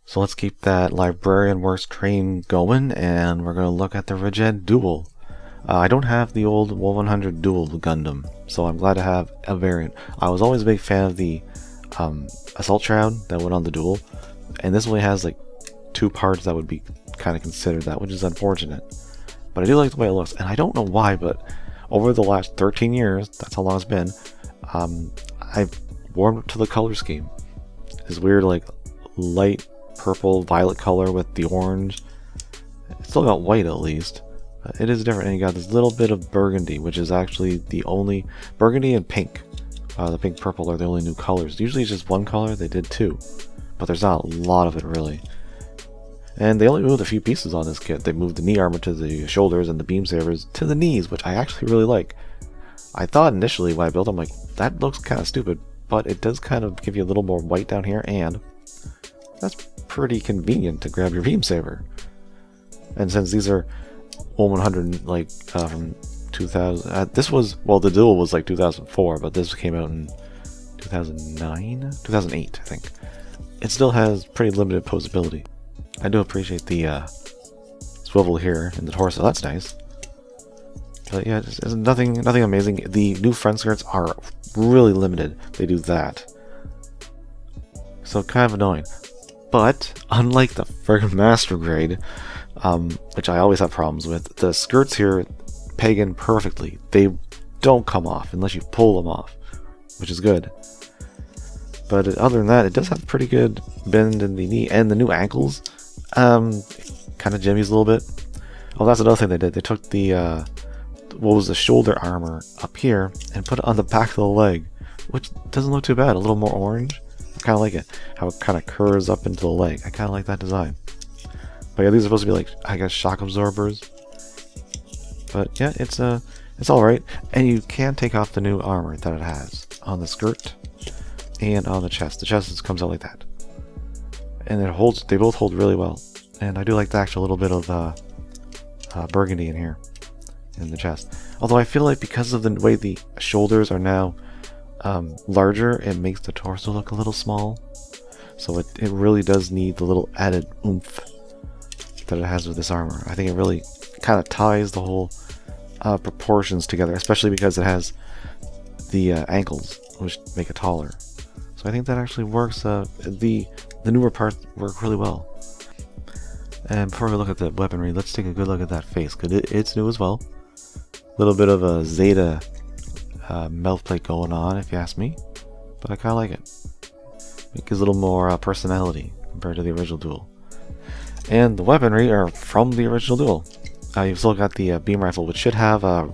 So let's keep that Librarian Works train going, and we're going to look at the Regen Duel. I don't have the old 100 Duel Gundam, so I'm glad to have a variant. I was always a big fan of the Assault Shroud that went on the Duel, and this only has like 2 parts that would be kind of considered that, which is unfortunate. But I do like the way it looks, and I don't know why, but over the last 13 years, that's how long it's been, I've warmed up to the color scheme. This weird like light purple violet color with the orange. It's still got white at least. It is different, and you got this little bit of burgundy, which is actually the only burgundy and pink. The pink purple are the only new colors. Usually it's just one color. They did 2, but there's not a lot of it really. And they only moved a few pieces on this kit. They moved the knee armor to the shoulders and the beam sabers to the knees, which I actually really like. I thought initially when I built them, like, that looks kind of stupid, but it does kind of give you a little more white down here, and that's pretty convenient to grab your beam saber. And since these are 100 like from 2000, this was, well, the Duel was like 2004, but this came out in 2008 I think. It still has pretty limited posability. I do appreciate the swivel here in the torso. That's nice. But yeah, it's nothing amazing. The new front skirts are really limited. They do that, so kind of annoying. But unlike the friggin' Master Grade, which I always have problems with, the skirts here peg in perfectly. They don't come off unless you pull them off, which is good. But other than that, it does have pretty good bend in the knee, and the new ankles kind of jimmies a little bit. Oh, that's another thing they did. They took the what was the shoulder armor up here and put it on the back of the leg, which doesn't look too bad. A little more orange. I kind of like it. How it kind of curves up into the leg. I kind of like that design. But yeah, these are supposed to be like, I guess, shock absorbers. But yeah, it's alright. And you can take off the new armor that it has on the skirt and on the chest. The chest just comes out like that. And it holds, they both hold really well. And I do like the actual little bit of burgundy in here in the chest. Although I feel like because of the way the shoulders are now larger, it makes the torso look a little small. So it really does need the little added oomph that it has with this armor. I think it really kind of ties the whole proportions together, especially because it has the ankles, which make it taller. So I think that actually works. The newer parts work really well. And before we look at the weaponry, let's take a good look at that face, because it's new as well. A little bit of a Zeta mouth plate going on, if you ask me, but I kind of like it. It gives a little more personality compared to the original Duel. And the weaponry are from the original Duel. You've still got the beam rifle, which should have, I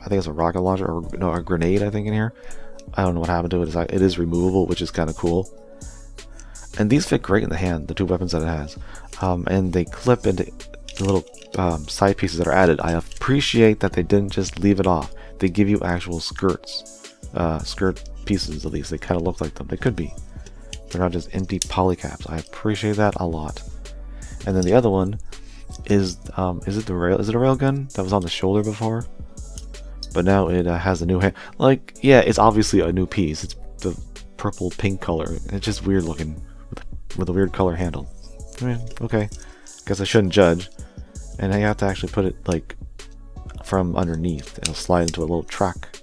think it's a rocket launcher, or no, a grenade, I think, in here. I don't know what happened to it. It is removable, which is kind of cool. And these fit great in the hand, the 2 weapons that it has. And they clip into the little side pieces that are added. I appreciate that they didn't just leave it off. They give you actual skirts. Skirt pieces, at least. They kind of look like them. They could be. They're not just empty polycaps. I appreciate that a lot. And then the other one is it the rail? Is it a railgun that was on the shoulder before? But now it has a new hand. Like, yeah, it's obviously a new piece. It's the purple pink color. It's just weird looking with a weird color handle. I mean, okay, guess I shouldn't judge. And you have to actually put it like from underneath. It'll slide into a little track.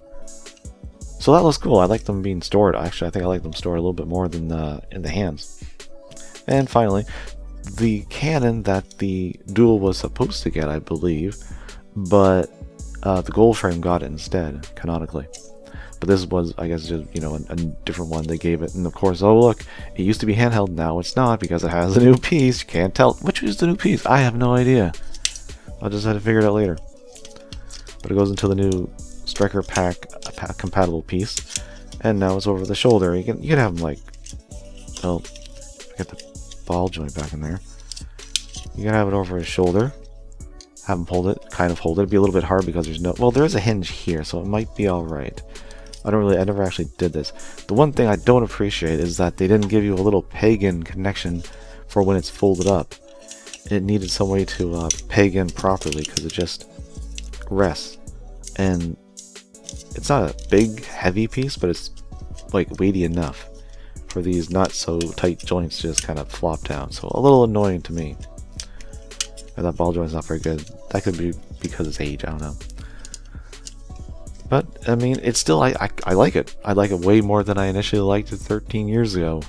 So that looks cool. I like them being stored. Actually, I think I like them stored a little bit more than in the hands. And finally, the cannon that the Duel was supposed to get, I believe, but the gold frame got it instead, canonically. But this was, I guess, just, you know, a different one they gave it. And of course, oh look, it used to be handheld, now it's not, because it has a new piece. You can't tell which is the new piece. I have no idea. I'll just have to figure it out later. But it goes into the new Striker pack compatible piece, and now it's over the shoulder. You can have them like, oh, get the ball joint back in there. You can have it over his shoulder. Have him hold it, kind of hold it. It'd be a little bit hard because there's no, well, there is a hinge here, so it might be all right. I never actually did this. The one thing I don't appreciate is that they didn't give you a little pagan connection for when it's folded up. It needed some way to peg in properly, because it just rests. And it's not a big, heavy piece, but it's like weighty enough for these not so tight joints to just kind of flop down. So a little annoying to me. And that ball joint's not very good. That could be because it's age, I don't know. But I mean, it's still I like it. I like it way more than I initially liked it 13 years ago